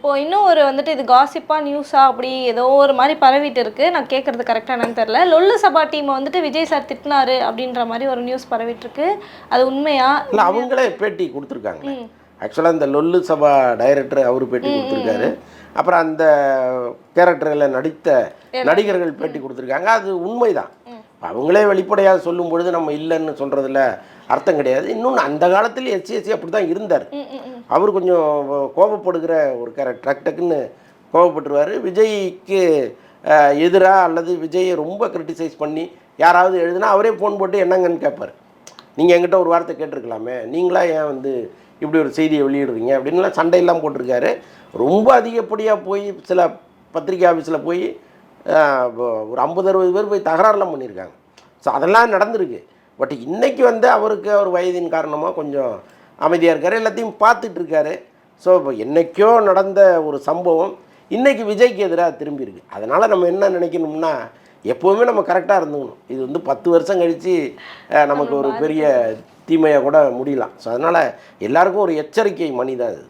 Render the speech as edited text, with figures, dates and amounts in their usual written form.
இப்போ இன்னும் ஒரு வந்துட்டு இது காசிப்பா நியூஸா அப்படி ஏதோ ஒரு மாதிரி பரவிட்டு இருக்கு. நான் கேட்கறது கரெக்டா என்னன்னு தெரியல. லொல்லு சபா டீமை வந்துட்டு விஜய் சார் திட்டினாரு அப்படின்ற மாதிரி ஒரு நியூஸ் பரவிட்டு இருக்கு. அது உண்மையா? இல்லை, அவங்களே பேட்டி கொடுத்துருக்காங்க. ஆக்சுவலாக இந்த லொல்லு சபா டைரக்டர் அவர் பேட்டி கொடுத்துருக்காரு. அப்புறம் அந்த கேரக்டரில் நடித்த நடிகர்கள் பேட்டி கொடுத்துருக்காங்க. அது உண்மைதான். அவங்களே வெளிப்படையாக சொல்லும் பொழுது நம்ம இல்லைன்னு சொல்கிறதுல அர்த்தம் கிடையாது. இன்னொன்று, அந்த காலத்தில் எஸ்சி அப்படி தான் இருந்தார். அவர் கொஞ்சம் கோபப்படுகிற ஒரு கேரக்டர், டக்குன்னு கோபப்பட்டுருவார். விஜய்க்கு எதிராக அல்லது விஜயை ரொம்ப கிரிட்டிசைஸ் பண்ணி யாராவது எழுதுனா அவரே ஃபோன் போட்டு என்னங்கன்னு கேட்பார். நீங்கள் என்கிட்ட ஒரு வார்த்தை கேட்டிருக்கலாமே, நீங்களா ஏன் வந்து இப்படி ஒரு செய்தியை வெளியிடுறீங்க அப்படின்லாம் சண்டையெல்லாம் போட்டிருக்காரு. ரொம்ப அதிகப்படியாக போய் சில பத்திரிகை ஆஃபீஸில் போய் ஒரு 50-60 பேர் போய் தகராறுலாம் பண்ணியிருக்காங்க. ஸோ அதெல்லாம் நடந்திருக்கு. பட் இன்றைக்கி வந்து அவருக்கு அவர் வயதின் காரணமாக கொஞ்சம் அமைதியாக இருக்கார், எல்லாத்தையும் பார்த்துட்டு இருக்காரு. ஸோ இப்போ என்றைக்கோ நடந்த ஒரு சம்பவம் இன்றைக்கி விஜய்க்கு எதிராக திரும்பியிருக்கு. அதனால் நம்ம என்ன நினைக்கணும்னா, எப்போவுமே நம்ம கரெக்டாக இருந்துக்கணும். இது வந்து 10 வருஷம் கழித்து நமக்கு ஒரு பெரிய தீமையாக கூட முடியலாம். ஸோ அதனால் எல்லாருக்கும் ஒரு எச்சரிக்கை மணி தான் இது.